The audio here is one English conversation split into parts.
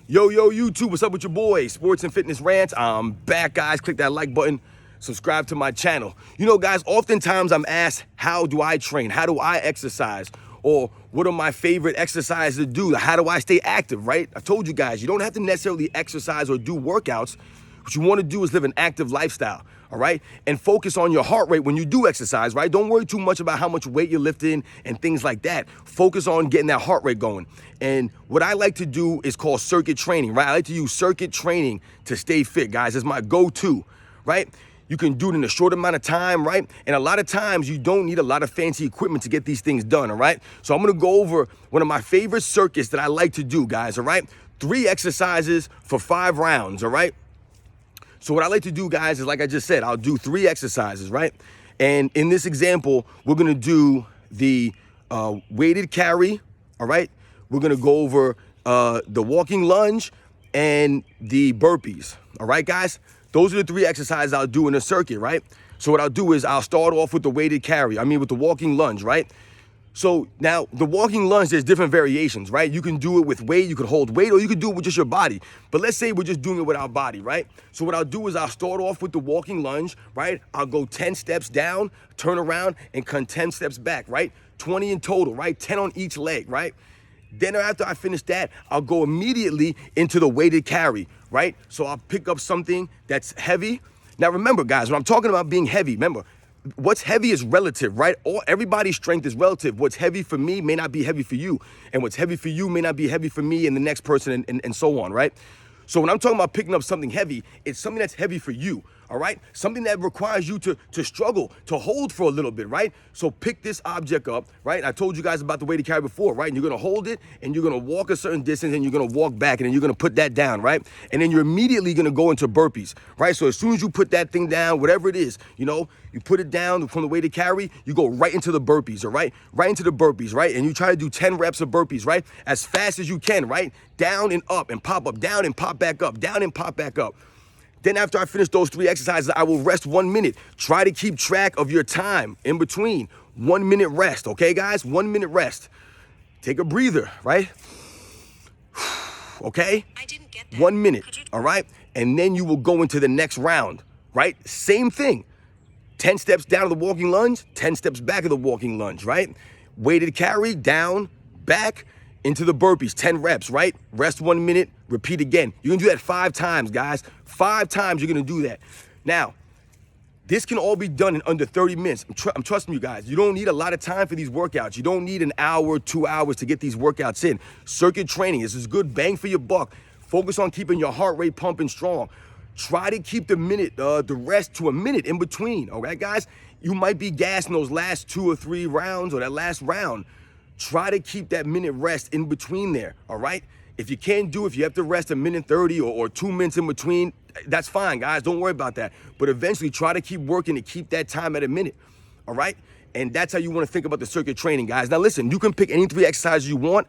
Yo, YouTube, what's up with your boy? Sports and Fitness Rants. I'm back, guys. Click that like button. Subscribe to my channel. You know, guys, oftentimes I'm asked, how do I train? How do I exercise? Or what are my favorite exercises to do? How do I stay active, right? I told you guys, you don't have to necessarily exercise or do workouts. What you want to do is live an active lifestyle, all right? And focus on your heart rate when you do exercise, right? Don't worry too much about how much weight you're lifting and things like that. Focus on getting that heart rate going. And what I like to do is called circuit training, right? I like to use circuit training to stay fit, guys. It's my go-to, right? You can do it in a short amount of time, right? And a lot of times you don't need a lot of fancy equipment to get these things done, all right? So I'm gonna go over one of my favorite circuits that I like to do, guys, all right? 3 exercises for 5 rounds, all right? So what I like to do, guys, is like I just said, I'll do 3 exercises, right? And in this example, we're gonna do the weighted carry, all right? We're gonna go over the walking lunge and the burpees, all right, guys? Those are the 3 exercises I'll do in a circuit, right? So what I'll do is I'll start off with the weighted carry, with the walking lunge, right? So now the walking lunge, there's different variations, right? You can do it with weight, you can hold weight, or you can do it with just your body. But let's say we're just doing it with our body, right? So what I'll do is I'll start off with the walking lunge, right? I'll go 10 steps down, turn around, and come 10 steps back, right? 20 in total, right? 10 on each leg, right? Then after I finish that, I'll go immediately into the weighted carry, right? So I'll pick up something that's heavy. Now remember, guys, when I'm talking about being heavy, remember, what's heavy is relative, right? Everybody's strength is relative. What's heavy for me may not be heavy for you. And what's heavy for you may not be heavy for me and the next person and so on, right? So when I'm talking about picking up something heavy, it's something that's heavy for you, all right? Something that requires you to struggle, to hold for a little bit, right? So pick this object up, right? I told you guys about the weighted carry before, right? And you're gonna hold it, and you're gonna walk a certain distance, and you're gonna walk back, and then you're gonna put that down, right? And then you're immediately gonna go into burpees, right? So as soon as you put that thing down, whatever it is, you put it down from the weighted carry, you go right into the burpees, all right? Right into the burpees, right? And you try to do 10 reps of burpees, right? As fast as you can, right? Down and up and pop up, down and pop back up, down and pop back up. Then after I finish those 3 exercises, I will rest 1 minute. Try to keep track of your time in between. 1 minute rest, okay, guys? 1 minute rest. Take a breather, right? Okay? I didn't get that. 1 minute, all right? And then you will go into the next round, right? Same thing. 10 steps down of the walking lunge, 10 steps back of the walking lunge, right? Weighted carry, down, back, into the burpees, 10 reps, right? Rest 1 minute, repeat again. You're gonna do that 5 times, guys. 5 times you're gonna do that. Now, this can all be done in under 30 minutes. I'm trusting you guys. You don't need a lot of time for these workouts. You don't need an hour, 2 hours to get these workouts in. Circuit training is good bang for your buck. Focus on keeping your heart rate pumping strong. Try to keep the rest to a minute in between, all right, guys? You might be gassing those last 2 or 3 rounds or that last round. Try to keep that minute rest in between there, all right? If you can't do it, if you have to rest a minute 30 or 2 minutes in between, that's fine, guys. Don't worry about that. But eventually, try to keep working to keep that time at a minute, all right? And that's how you want to think about the circuit training, guys. Now, listen, you can pick any 3 exercises you want.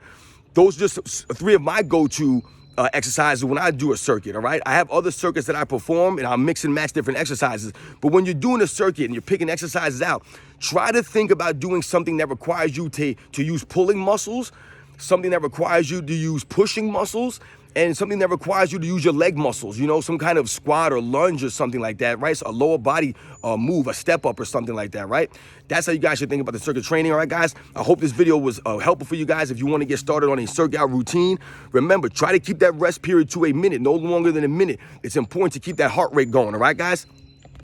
Those are just 3 of my go-to exercises when I do a circuit, all right? I have other circuits that I perform, and I'll mix and match different exercises. But when you're doing a circuit and you're picking exercises out, try to think about doing something that requires you to use pulling muscles, something that requires you to use pushing muscles, and something that requires you to use your leg muscles, some kind of squat or lunge or something like that, right? So a lower body move, a step up or something like that, right? That's how you guys should think about the circuit training, all right, guys? I hope this video was helpful for you guys. If you want to get started on a circuit out routine, remember, try to keep that rest period to a minute, no longer than a minute. It's important to keep that heart rate going, all right, guys?